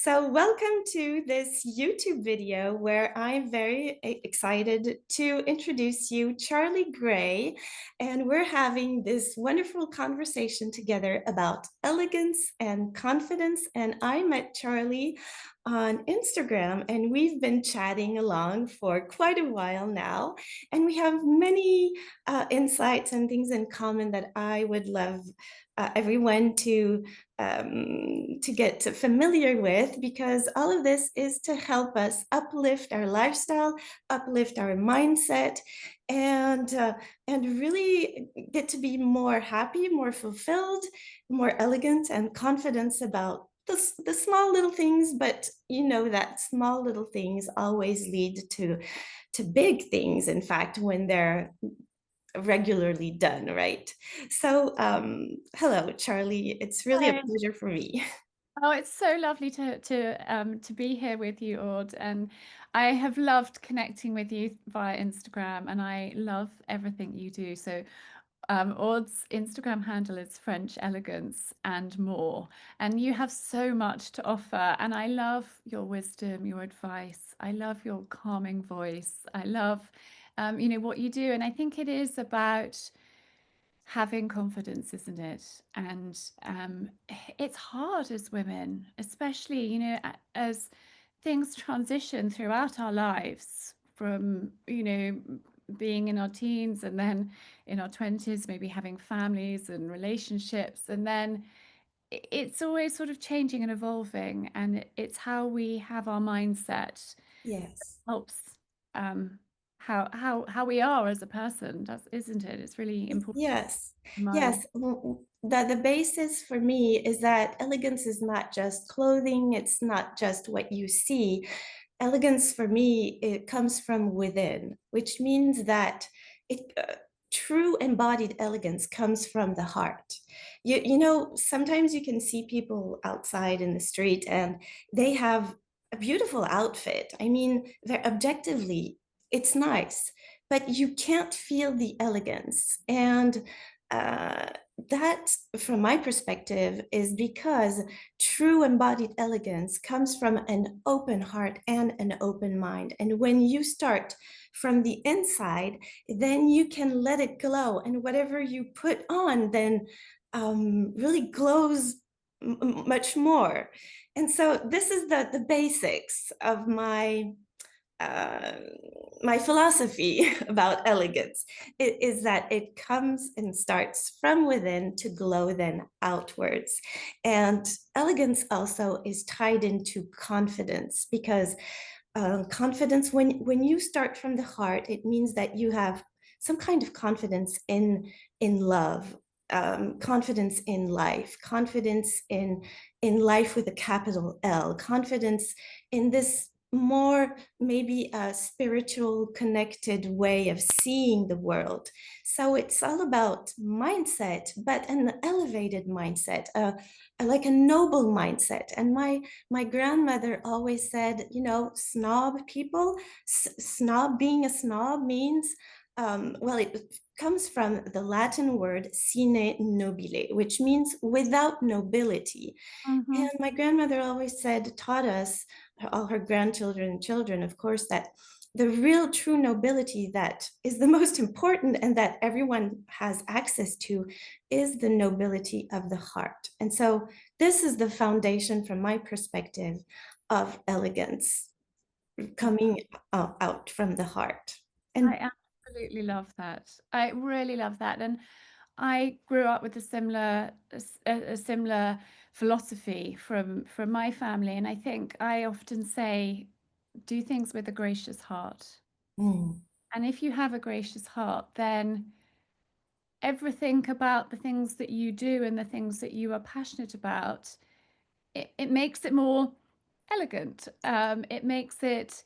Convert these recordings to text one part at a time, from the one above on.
So, welcome to this YouTube video where I'm very excited to introduce you, Charlie Gray, and we're having this wonderful conversation together about elegance and confidence. And I met Charlie on Instagram, and we've been chatting along for quite a while now, and we have many insights and things in common that I would love everyone to get familiar with, because all of this is to help us uplift our lifestyle, uplift our mindset, and uh, and really get to be more happy, more fulfilled, more elegant, and confident about the small little things. But you know that small little things always lead to big things, in fact, when they're regularly done, right? So, hello, Charlie. It's really a Hi. pleasure for me. Oh, it's so lovely to be here with you, Aude, and I have loved connecting with you via Instagram, and I love everything you do. So, Aude's Instagram handle is French Elegance and More, and you have so much to offer. And I love your wisdom, your advice. I love your calming voice. I love, what you do, and I think it is about having confidence, isn't it? And it's hard as women, especially, as things transition throughout our lives from, being in our teens and then in our 20s, maybe having families and relationships. And then it's always sort of changing and evolving. And it's how we have our mindset Yes. helps um, how we are as a person, does, isn't it? It's really important Yes. to mind. Yes. The basis for me is that elegance is not just clothing, it's not just what you see. Elegance for me, it comes from within, which means that it true embodied elegance comes from the heart. You know, sometimes you can see people outside in the street and they have a beautiful outfit. I mean, they're objectively, it's nice, but you can't feel the elegance. And uh, that, from my perspective, is because true embodied elegance comes from an open heart and an open mind. And when you start from the inside, then you can let it glow. And whatever you put on then really glows much more. And so this is the basics of uh, my philosophy about elegance is that it comes and starts from within to glow then outwards. And elegance also is tied into confidence, because confidence, when you start from the heart, it means that you have some kind of confidence in love, confidence in life, confidence in life with a capital L, confidence in this more maybe a spiritual connected way of seeing the world. So it's all about mindset, but an elevated mindset, like a noble mindset. And my grandmother always said, you know, snob people, snob, being a snob means, well, it comes from the Latin word sine nobile, which means without nobility. Mhm. And my grandmother always said, taught us, all her grandchildren and children, of course, that the real true nobility that is the most important and that everyone has access to is the nobility of the heart. And so this is the foundation, from my perspective, of elegance coming out from the heart. And I absolutely love that. I really love that. And I grew up with a similar philosophy from my family. And I think I often say, do things with a gracious heart. mm, And if you have a gracious heart, then everything about the things that you do and the things that you are passionate about, it makes it more elegant. It makes it,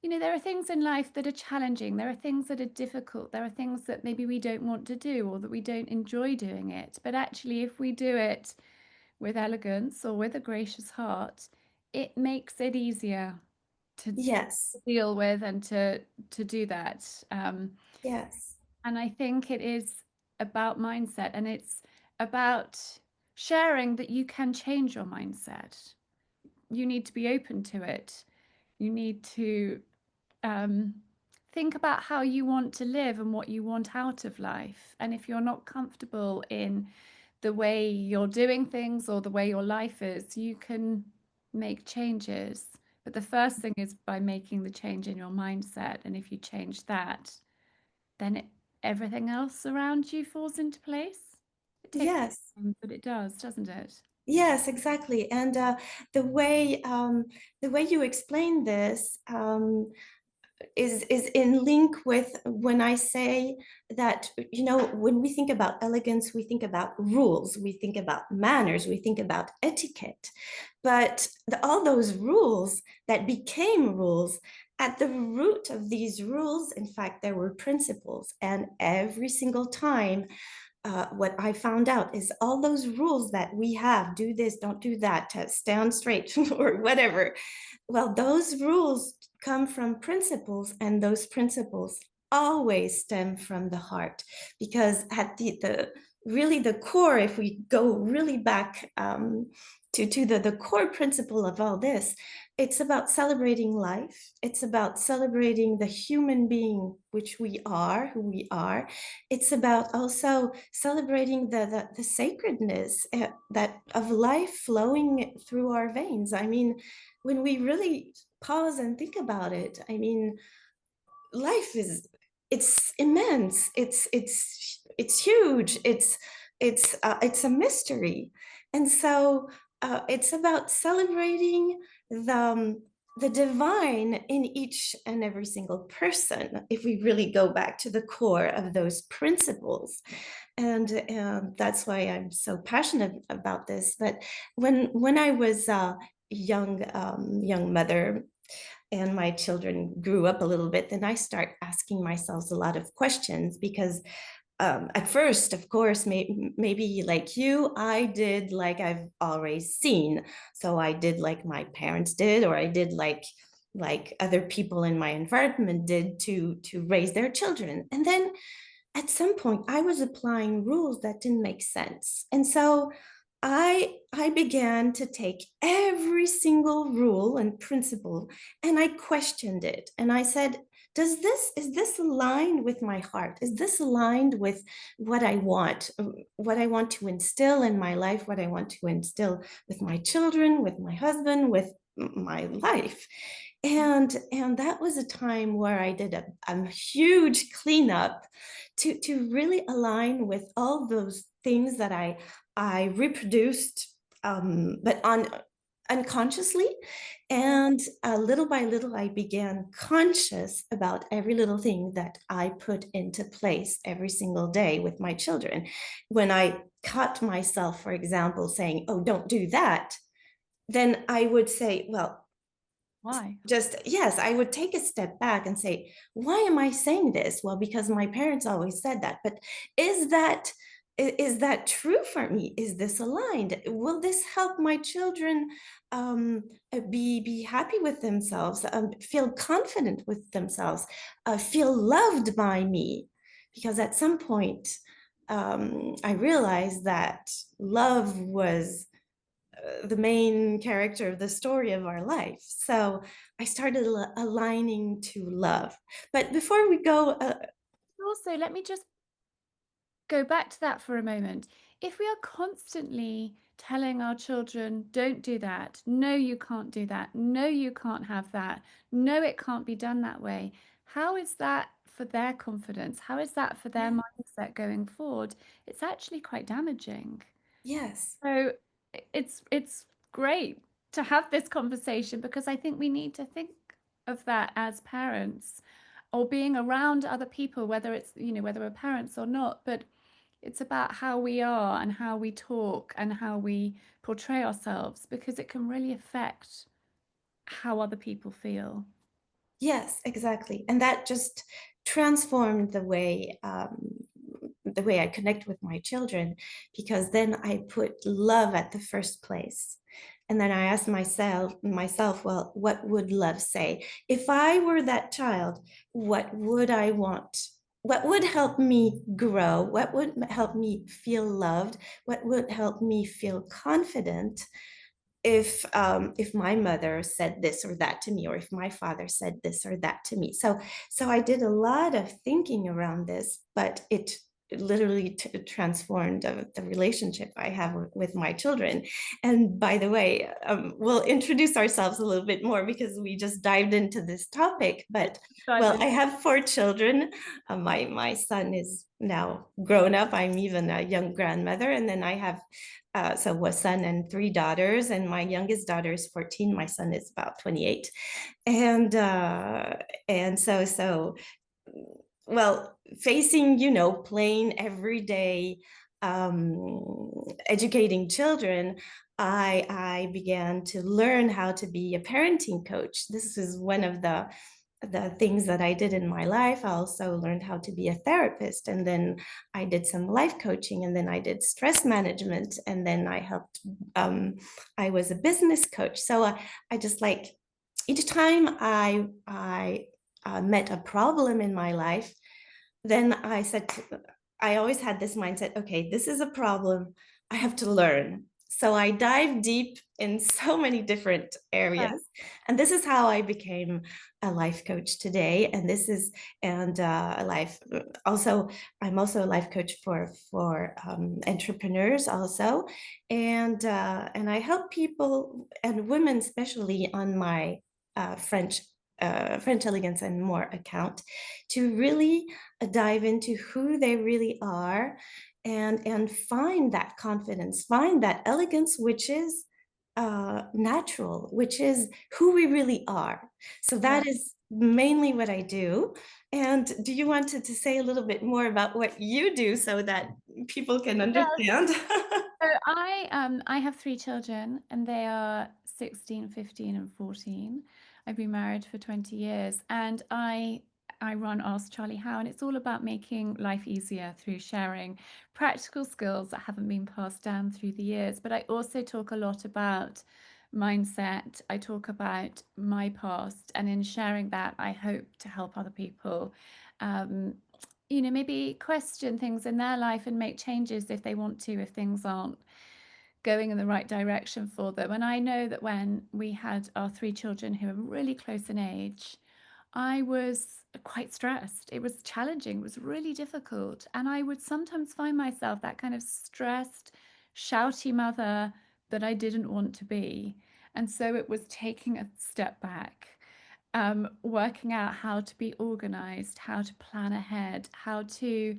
there are things in life that are challenging. There are things that are difficult. There are things that maybe we don't want to do or that we don't enjoy doing it. But actually, if we do it with elegance or with a gracious heart, it makes it easier to yes, deal with and to do that. yes, And I think it is about mindset, and it's about sharing that you can change your mindset. You need to be open to it. You need to um, think about how you want to live and what you want out of life. And if you're not comfortable in the way you're doing things or the way your life is, you can make changes. But the first thing is by making the change in your mindset. And if you change that, then everything else around you falls into place. It takes Yes. time, but it does, doesn't it? Yes, exactly. And the way you explain this is in link with when I say that, you know, when we think about elegance, we think about rules, we think about manners, we think about etiquette. But all those rules that became rules, at the root of these rules, in fact, there were principles. And every single time what I found out is all those rules that we have, do this, don't do that, stand straight or whatever. Well, those rules come from principles, and those principles always stem from the heart, because at the really the core, if we go really back to the core principle of all this, it's about celebrating life. It's about celebrating the human being, which we are, who we are. It's about also celebrating the sacredness that of life flowing through our veins. I mean, when we really pause and think about it, I mean, life is, it's immense, it's huge, it's a mystery. And so it's about celebrating the divine in each and every single person, if we really go back to the core of those principles. And that's why I'm so passionate about this. But when I was a young mother, and my children grew up a little bit, then I start asking myself a lot of questions, because at first, of course, maybe like you, I did like I've always seen. So I did like my parents did, or I did like other people in my environment did to raise their children. And then at some point I was applying rules that didn't make sense. And so I began to take every single rule and principle, and I questioned it. And I said, is this aligned with my heart? Is this aligned with what I want to instill in my life, what I want to instill with my children, with my husband, with my life? And that was a time where I did a huge cleanup to really align with all those things that I reproduced, but unconsciously. And little by little, I began conscious about every little thing that I put into place every single day with my children. When I caught myself, for example, saying, "Oh, don't do that," then I would say, well, Why? just yes, I would take a step back and say, why am I saying this? Well, because my parents always said that. But is that is that true for me? Is this aligned? Will this help my children be happy with themselves, feel confident with themselves, feel loved by me? Because at some point, I realized that love was the main character of the story of our life. So I started aligning to love. But before we go, Also, let me just go back to that for a moment. If we are constantly telling our children, don't do that, no, you can't do that, no, you can't have that, no, it can't be done that way, how is that for their confidence? How is that for their yeah, mindset going forward? It's actually quite damaging. yes, So it's great to have this conversation because I think we need to think of that as parents or being around other people, whether it's, whether we're parents or not, but it's about how we are and how we talk and how we portray ourselves because it can really affect how other people feel. yes, exactly. And that just transformed the way I connect with my children, because then I put love at the first place. And then I asked myself, well, what would love say? If I were that child, what would I want? what would help me grow, what would help me feel loved, what would help me feel confident if my mother said this or that to me, or if my father said this or that to me. So I did a lot of thinking around this, but it literally transformed the relationship I have with my children. And by the way, we'll introduce ourselves a little bit more because we just dived into this topic. But Dive well, in. I have 4 children. My son is now grown up. I'm even a young grandmother, and then I have so a son and 3 daughters, and my youngest daughter is 14. My son is about 28, and so well, facing, plain everyday educating children, I began to learn how to be a parenting coach. This is one of the things that I did in my life. I also learned how to be a therapist, and then I did some life coaching, and then I did stress management, and then I helped. I was a business coach, so I just like each time I met a problem in my life, then I always had this mindset, okay, this is a problem. I have to learn. So I dive deep in so many different Yeah. areas. And this is how I became a life coach today. And a life, also, I'm also a life coach for entrepreneurs also. And I help people and women, especially on my French Elegance and More account, to really dive into who they really are, and find that confidence, find that elegance, which is natural, which is who we really are. So Yeah. that is mainly what I do. And do you want to say a little bit more about what you do so that people can understand? So I have 3 children, and they are 16, 15, and 14. I've been married for 20 years, and I run Ask Charlie How, and it's all about making life easier through sharing practical skills that haven't been passed down through the years. But I also talk a lot about mindset. I talk about my past, and in sharing that, I hope to help other people. Um, maybe question things in their life and make changes if they want to, if things aren't going in the right direction for them. And I know that when we had our 3 children who are really close in age, I was quite stressed. It was challenging, it was really difficult. And I would sometimes find myself that kind of stressed, shouty mother that I didn't want to be. And so it was taking a step back, working out how to be organized, how to plan ahead, how to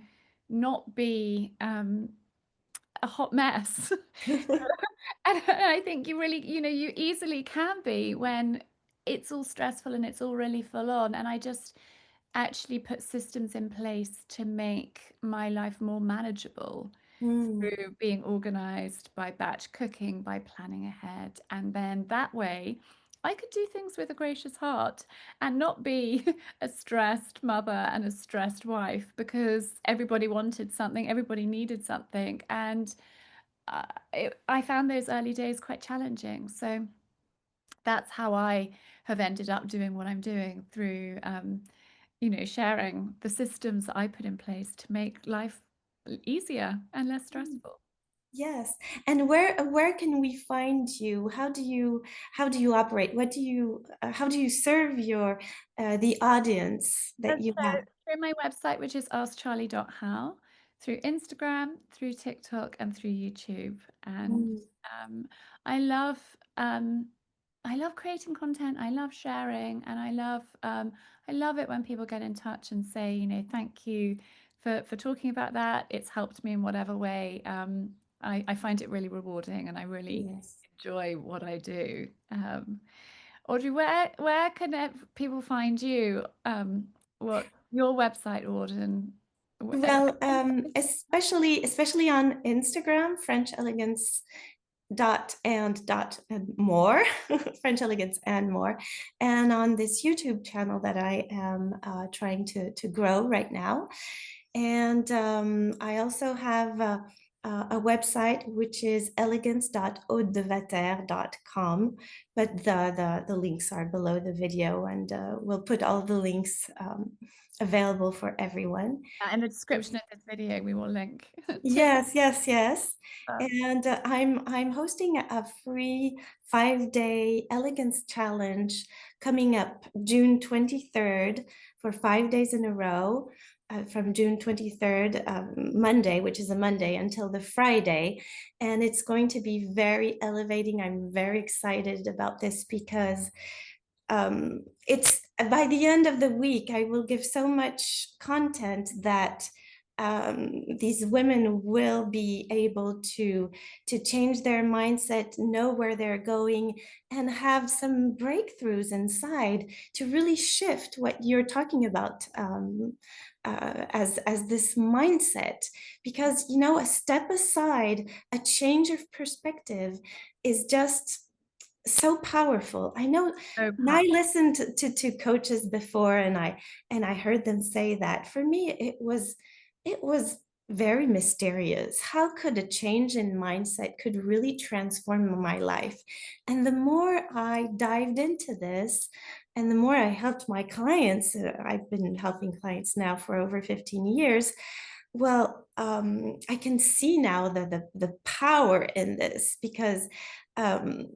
not be a hot mess. And I think you really, you easily can be when it's all stressful and it's all really full on. And I just actually put systems in place to make my life more manageable Mm, through being organized, by batch cooking, by planning ahead. And then that way, I could do things with a gracious heart and not be a stressed mother and a stressed wife because everybody wanted something, everybody needed something. And uh, I found those early days quite challenging. So that's how I have ended up doing what I'm doing through, sharing the systems that I put in place to make life easier and less mm. stressful. Yes. And where can we find you? How do you operate? How do you serve the audience that And you so have? through my website, which is askcharlie.how, through Instagram, through TikTok, and through YouTube. And Mm, um, I love um, I love creating content. I love sharing, and I love it when people get in touch and say, thank you for talking about that. It's helped me in whatever way. I find it really rewarding, and I really yes. enjoy what I do. Audrey, where can people find you? What your website, Audrey, and Well, especially on Instagram, French Elegance and more, French Elegance and More, and on this YouTube channel that I am trying to grow right now. And I also have a website, which is elegance.audedevathaire.com, but the links are below the video, and we'll put all the links available for everyone. In the description of this video, we will link to Yes, yes, yes. that. And I'm hosting a free 5-day elegance challenge coming up June 23rd for 5 days in a row, from June 23rd, Monday, which is a Monday, until the Friday. And it's going to be very elevating. I'm very excited about this because it's by the end of the week, I will give so much content that these women will be able to change their mindset, know where they're going, and have some breakthroughs inside to really shift what you're talking about, as this mindset. Because, you know, a step aside, a change of perspective is just so powerful. I know, So when I powerful. listened to coaches before, and I heard them say that, for me it was very mysterious. How could a change in mindset could really transform my life? And the more I dived into this, and the more I helped my clients, I've been helping clients now for over 15 years. Well, I can see now the power in this, because um,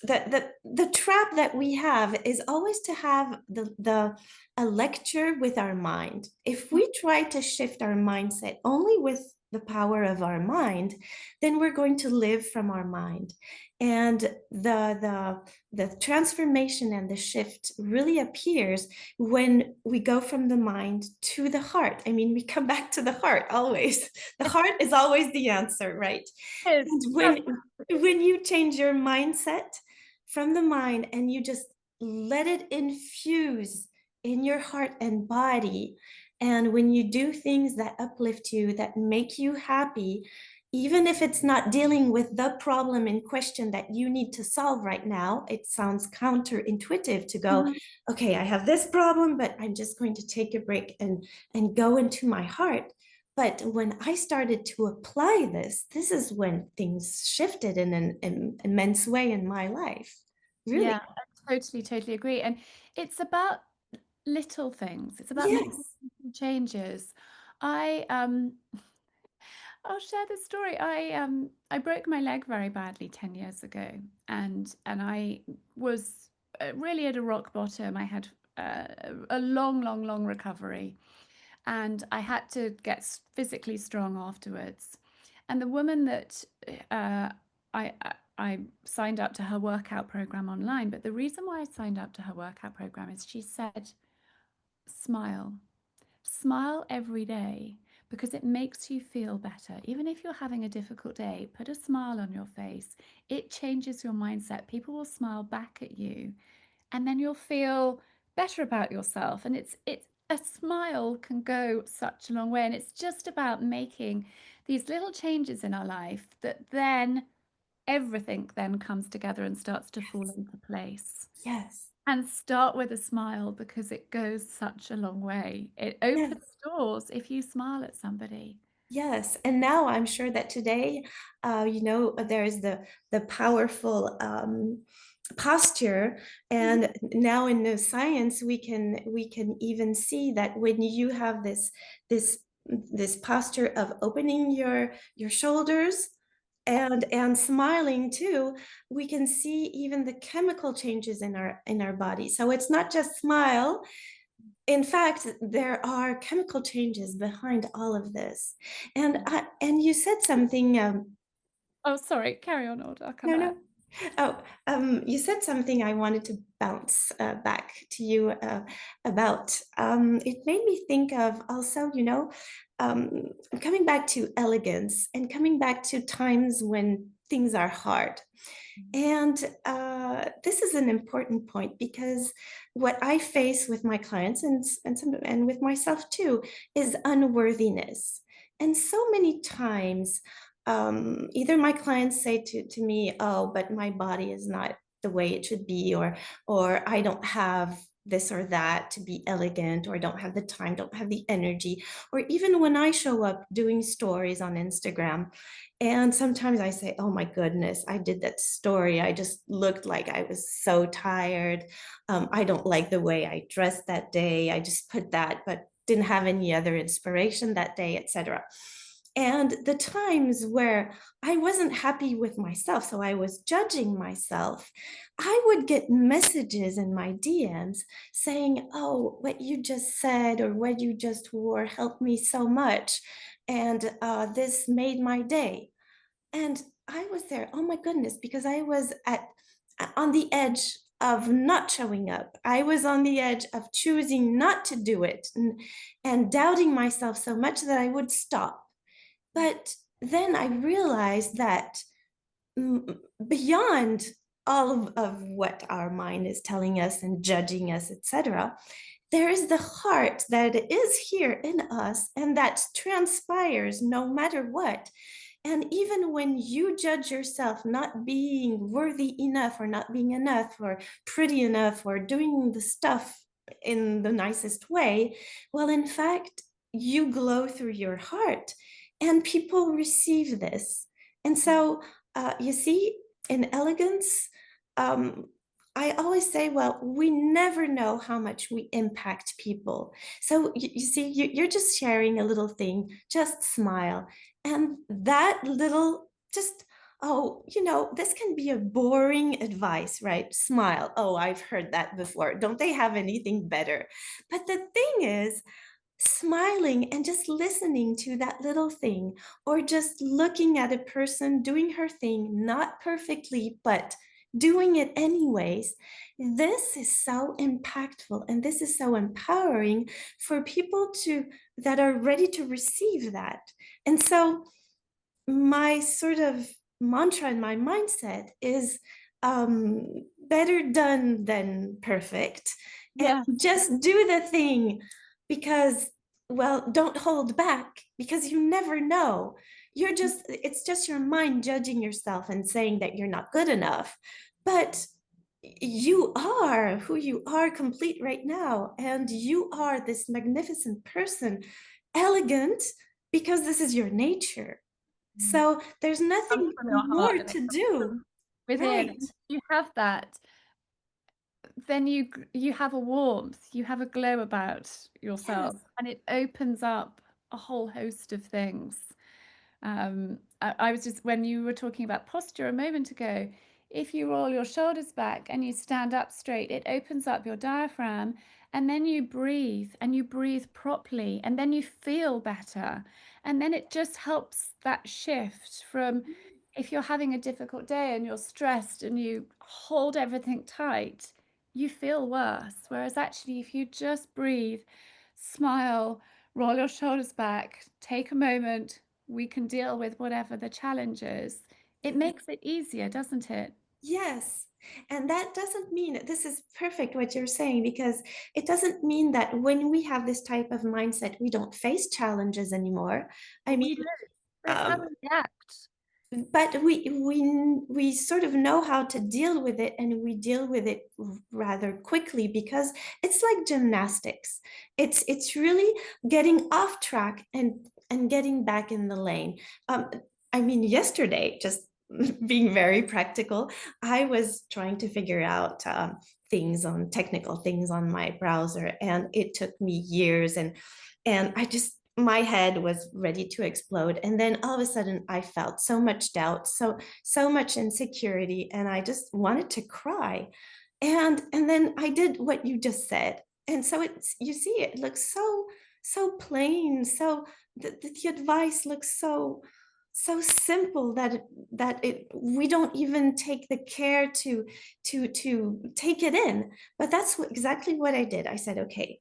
the trap that we have is always to have the a lecture with our mind. If we try to shift our mindset only with the power of our mind, then we're going to live from our mind. And the transformation and the shift really appears when we go from the mind to the heart. I mean, we come back to the heart always. The heart is always the answer, right? It is. And when you change your mindset from the mind and you just let it infuse in your heart and body, and when you do things that uplift you, that make you happy, even if it's not dealing with the problem in question that you need to solve right now, it sounds counterintuitive to go, Mhm. okay, I have this problem, but I'm just going to take a break and go into my heart. But when I started to apply this is when things shifted in an immense way in my life. Really. Yeah, I totally, totally agree. And it's about little things. It's about making Yes. little changes. I I'll share this story. I broke my leg very badly 10 years ago, and I was really at a rock bottom. I had a long, long, long recovery, and I had to get physically strong afterwards. And the woman that uh, I signed up to her workout program online, but the reason why I signed up to her workout program is she said, smile. Smile every day because it makes you feel better. Even if you're having a difficult day, put a smile on your face. It changes your mindset. People will smile back at you, and then you'll feel better about yourself. And it's a smile can go such a long way. And it's just about making these little changes in our life that then everything then comes together and starts to fall into place. Yes. And start with a smile because it goes such a long way. It Yes. opens doors if you smile at somebody. Yes, and now I'm sure that today, you know, there's the powerful posture, Mhm. and now in the science we can even see that when you have this this posture of opening your shoulders and smiling too, we can see even the chemical changes in our body. So it's not just smile. In fact, there are chemical changes behind all of this. And you said something, Oh, sorry. Carry on, Aude. I'll come no, back. no. Oh, you said something I wanted to bounce back to you about. It made me think of also, you know, um, coming back to elegance and coming back to times when things are hard. And this is an important point, because what I face with my clients and with myself too is unworthiness. And so many times, either my clients say to me, "Oh, but my body is not the way it should be," or I don't have this or that to be elegant, or don't have the time, don't have the energy. Or even when I show up doing stories on Instagram, and sometimes I say, oh my goodness, I did that story. I just looked like I was so tired. I don't like the way I dressed that day. I just put that, but didn't have any other inspiration that day, etc. And the times where I wasn't happy with myself, so I was judging myself, I would get messages in my DMs saying, oh, what you just said or what you just wore helped me so much. And this made my day. And I was there, oh my goodness, because I was on the edge of not showing up. I was on the edge of choosing not to do it, and doubting myself so much that I would stop. But then I realized that beyond all of what our mind is telling us and judging us, etc., there is the heart that is here in us and that transpires no matter what. And even when you judge yourself not being worthy enough, or not being enough, or pretty enough, or doing the stuff in the nicest way, well, in fact, you glow through your heart and people receive this. And so, you see, in elegance, um, I always say, well, we never know how much we impact people. So you see, you're just sharing a little thing, just smile. And that little, just, oh, this can be a boring advice, right? Smile. Oh, I've heard that before. Don't they have anything better? But the thing is, smiling and just listening to that little thing, or just looking at a person doing her thing, not perfectly, but doing it anyways, this is so impactful and this is so empowering for people to that are ready to receive that. And so my sort of mantra and my mindset is, um, better done than perfect. And Yes. just do the thing, because, well, don't hold back, because you never know. It's just your mind judging yourself and saying that you're not good enough. But you are who you are complete right now. And you are this magnificent person, elegant, because this is your nature. So there's Comes nothing from your heart more and it to comes do. from within. Right. And if you have that, then you have a warmth, you have a glow about Yes. yourself, and it opens up a whole host of things. I was just, when you were talking about posture a moment ago, if you roll your shoulders back and you stand up straight, it opens up your diaphragm, and then you breathe, and you breathe properly, and then you feel better. And then it just helps that shift from, if you're having a difficult day and you're stressed and you hold everything tight, you feel worse. Whereas actually, if you just breathe, smile, roll your shoulders back, take a moment, we can deal with whatever the challenge is. It makes it easier, doesn't it? Yes. And that doesn't mean, this is perfect what you're saying, because it doesn't mean that when we have this type of mindset, we don't face challenges anymore. I mean, We do. But it's how um, we react. but we sort of know how to deal with it, and we deal with it rather quickly, because it's like gymnastics. It's really getting off track and getting back in the lane. I mean, yesterday, just being very practical, I was trying to figure out technical things on my browser, and it took me years, and I just, my head was ready to explode. And then all of a sudden I felt so much doubt, so much insecurity, and I just wanted to cry. And then I did what you just said. And so it's, you see, it looks so plain, so the advice looks so simple that we don't even take the care to take it in. But that's exactly what I did. I said, okay,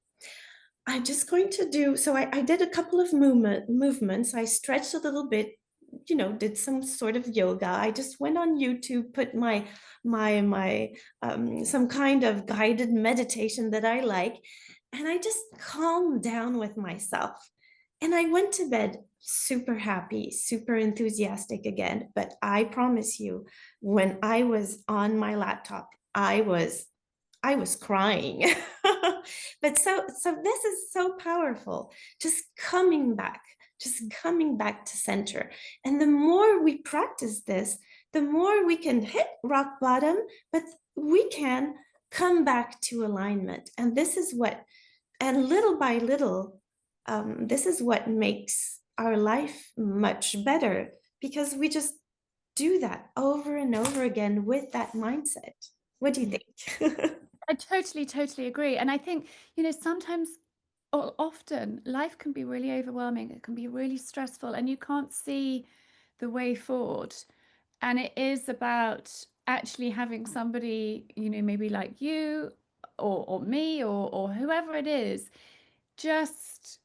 I'm just going to do, so I did a couple of movements. I stretched a little bit, did some sort of yoga. I just went on YouTube, put my some kind of guided meditation that I like, and I just calmed down with myself. And I went to bed super happy, super enthusiastic again. But I promise you, when I was on my laptop, I was I was crying. But so this is so powerful. Just coming back, just coming back to center. And the more we practice this, the more we can hit rock bottom, but we can come back to alignment. And this is what, and little by little, this is what makes our life much better because we just do that over and over again with that mindset. What do you Yeah. think? I totally, totally agree. And I think, sometimes or often life can be really overwhelming. It can be really stressful, and you can't see the way forward. And it is about actually having somebody, maybe like you or me or whoever it is, just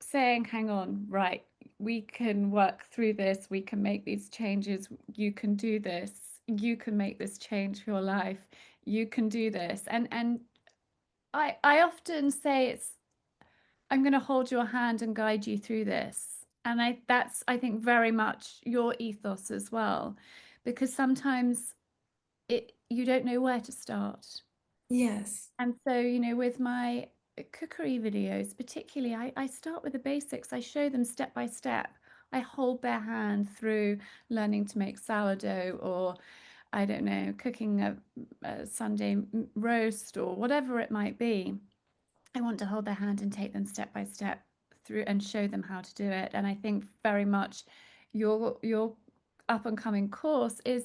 saying, hang on, right, we can work through this, we can make these changes, you can do this, you can make this change for your life, you can do this. And I often say I'm going to hold your hand and guide you through this. And that's, I think, very much your ethos as well, because sometimes you don't know where to start. Yes. And so, with my cookery videos, particularly, I start with the basics. I show them step by step. I hold their hand through learning to make sourdough, or I don't know, cooking a Sunday roast, or whatever it might be. I want to hold their hand and take them step by step through and show them how to do it. And I think very much your up and coming course is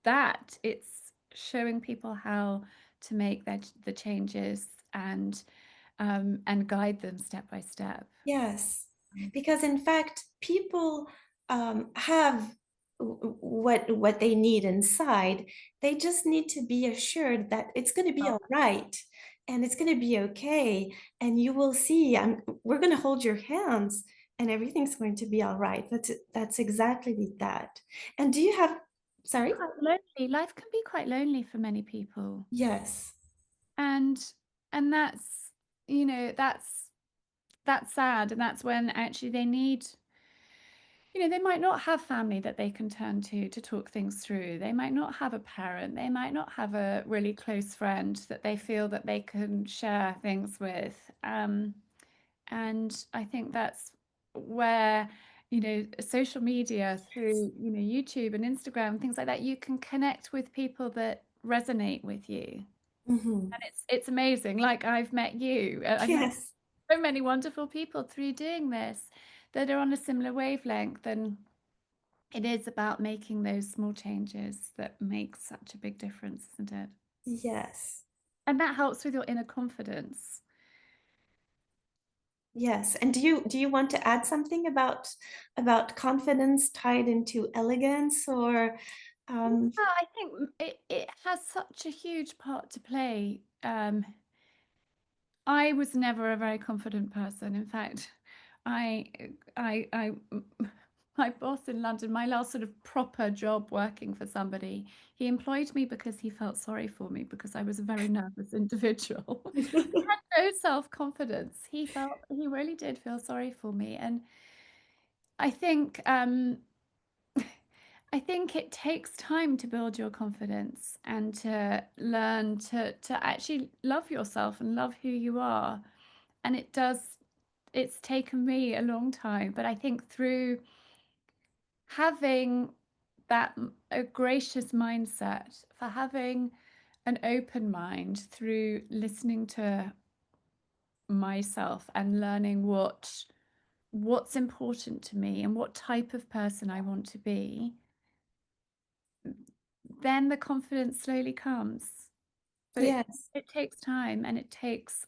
that it's showing people how to make the changes and guide them step by step. Yes, because in fact, people have what they need inside. They just need to be assured that it's going to be all right and it's going to be okay. And you will see, we're going to hold your hands and everything's going to be all right. That's exactly that. And do you have, sorry? Quite lonely. Life can be quite lonely for many people. Yes. And that's, that's sad. And that's when actually they need, they might not have family that they can turn to talk things through. They might not have a parent. They might not have a really close friend that they feel that they can share things with. And I think that's where, social media through, YouTube and Instagram, things like that, you can connect with people that resonate with you. Mhm. And it's amazing. Like I've met you. I've met Yes. so many wonderful people through doing this that are on a similar wavelength. And it is about making those small changes that make such a big difference, isn't it? Yes. And that helps with your inner confidence. Yes. And do you want to add something about confidence tied into elegance or Yeah, I think it has such a huge part to play. I was never a very confident person. In fact, I, I, my boss in London, my last sort of proper job working for somebody, he employed me because he felt sorry for me because I was a very nervous individual. I had no self-confidence. He really did feel sorry for me. And I think, I think it takes time to build your confidence and to learn to actually love yourself and love who you are. And it's taken me a long time, but I think through having a gracious mindset, for having an open mind through listening to myself and learning what's important to me and what type of person I want to be, then the confidence slowly comes. But yes. it takes time, and it takes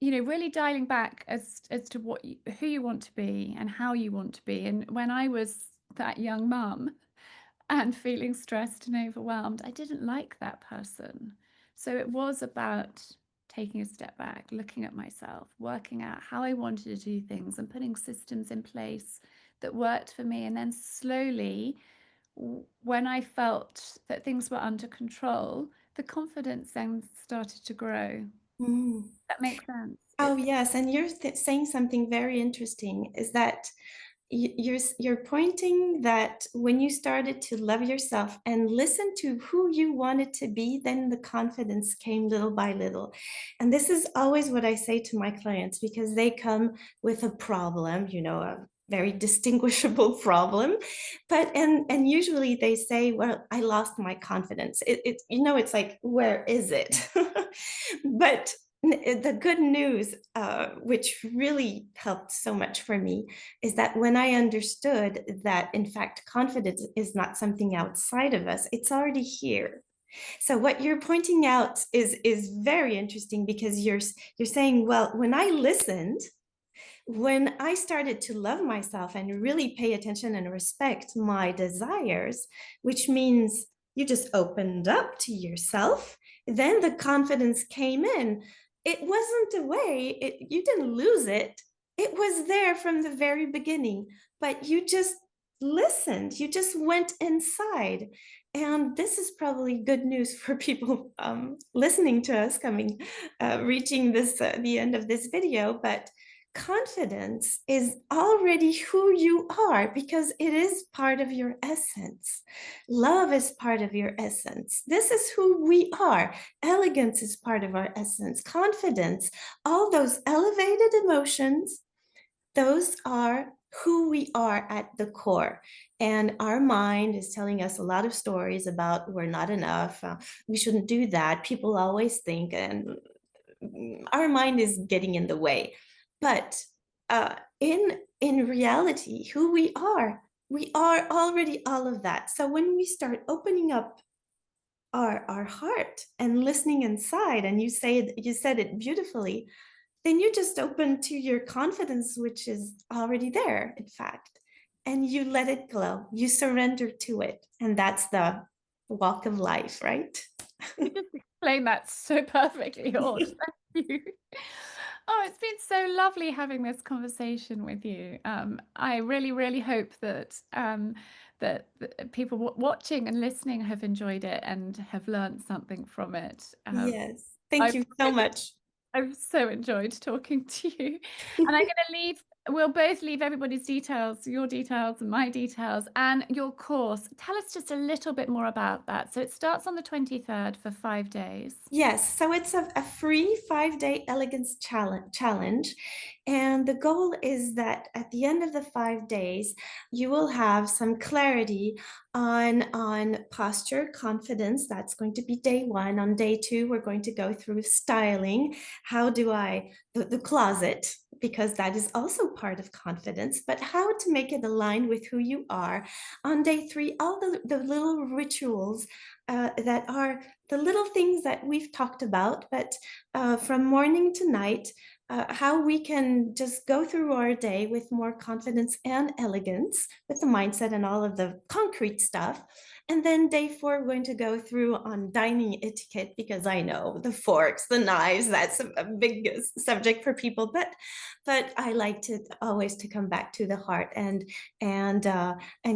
really dialing back as to who you want to be and how you want to be. And when I was that young mum and feeling stressed and overwhelmed, I didn't like that person. So it was about taking a step back, looking at myself, working out how I wanted to do things and putting systems in place that worked for me. And then slowly, when I felt that things were under control, the confidence then started to grow. Mm. That makes sense. Oh, yes. And you're saying something very interesting is that you're pointing that when you started to love yourself and listen to who you wanted to be, then the confidence came little by little. And this is always what I say to my clients, because they come with a problem, a very distinguishable problem. But and usually they say, well, I lost my confidence. It's like, where is it? But the good news, which really helped so much for me, is that when I understood that, in fact, confidence is not something outside of us, it's already here. So what you're pointing out is very interesting, because you're saying, well, when I started to love myself and really pay attention and respect my desires, which means you just opened up to yourself, then the confidence came in. It wasn't away, you didn't lose it. It was there from the very beginning, but you just listened, you just went inside. And this is probably good news for people listening to us, reaching the end of this video. But confidence is already who you are, because it is part of your essence. Love is part of your essence. This is who we are. Elegance is part of our essence. Confidence, all those elevated emotions, those are who we are at the core. And our mind is telling us a lot of stories about we're not enough, we shouldn't do that, people always think, and our mind is getting in the way. But in reality, who we are already all of that. So when we start opening up our heart and listening inside, and you said it beautifully, then you just open to your confidence, which is already there, in fact, and you let it glow, you surrender to it, and that's the walk of life, right? You just explained that so perfectly, Aude. Thank you. Oh, it's been so lovely having this conversation with you. I really, really hope that that people watching and listening have enjoyed it and have learned something from it. Yes, thank I've you so really much. I've so enjoyed talking to you. And we'll both leave everybody's details, your details and my details, and your course. Tell us just a little bit more about that. So it starts on the 23rd for 5 days. Yes, so it's a free 5-day elegance challenge. And the goal is that at the end of the 5 days, you will have some clarity on posture, confidence. That's going to be day one. On day two, we're going to go through styling. How do the closet, because that is also part of confidence, but how to make it aligned with who you are. On day three, all the little rituals that are the little things that we've talked about, but from morning to night, how we can just go through our day with more confidence and elegance, with the mindset and all of the concrete stuff. And then day four, we're going to go through on dining etiquette, because I know the forks, the knives, that's a big subject for people, but I like to always to come back to the heart and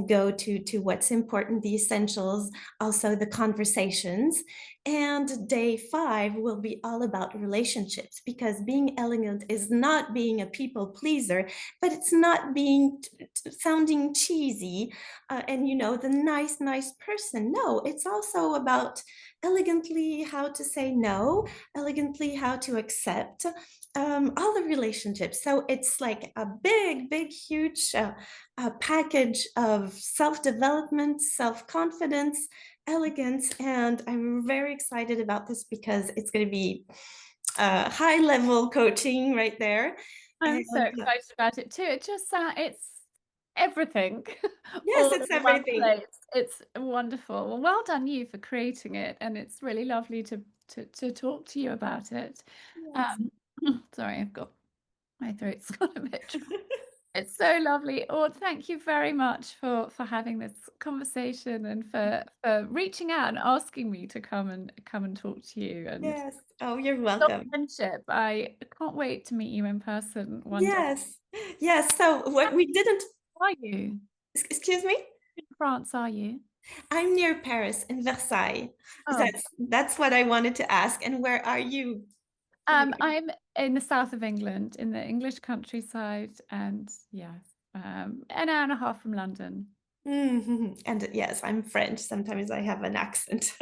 go to what's important, the essentials, also the conversations. And day five will be all about relationships, because being elegant is not being a people pleaser, but it's not being sounding cheesy, and the nice person. No, it's also about elegantly how to say no, elegantly how to accept all the relationships. So it's like a big, huge package of self-development, self-confidence, elegance. And I'm very excited about this, because it's going to be high level coaching right there. I'm so And excited about it too. It just it's everything yes, all it's in one everything. place. It's wonderful. Well done you for creating it, and it's really lovely to talk to you about it. Yes. Um, sorry, I've got my throat's got a bit dry. It's so lovely. Oh, thank you very much for having this conversation and for reaching out and asking me to come and talk to you and Yes. Oh, you're your welcome. friendship. I can't wait to meet you in person one day. Yes. Yes. So what we didn't, Are you? excuse me? In France, are you? I'm near Paris in Versailles. Oh, That's what I wanted to ask. And where are you? I'm in the south of England, in the English countryside, and yes, an hour and a half from London. Mhm. And yes, I'm French. Sometimes I have an accent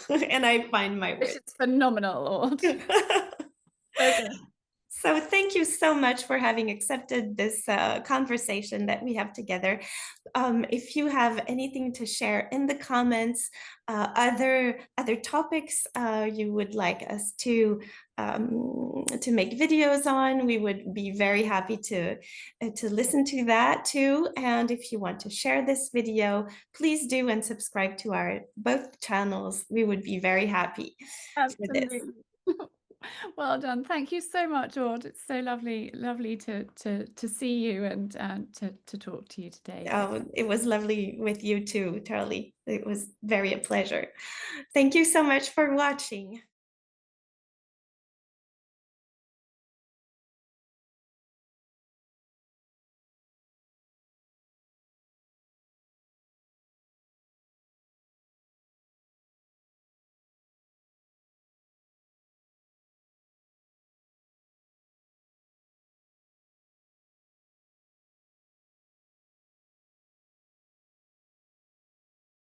and I find my Which way. is phenomenal, Aude. So good. So thank you so much for having accepted this conversation that we have together. If you have anything to share in the comments, other topics you would like us to make videos on, we would be very happy to listen to that too. And if you want to share this video, please do and subscribe to our both channels. We would be very happy for this. Absolutely. Well done. Thank you so much, Aude. It's so lovely to see you and to talk to you today. Oh, it was lovely with you too, Charlie. It was very a pleasure. Thank you so much for watching.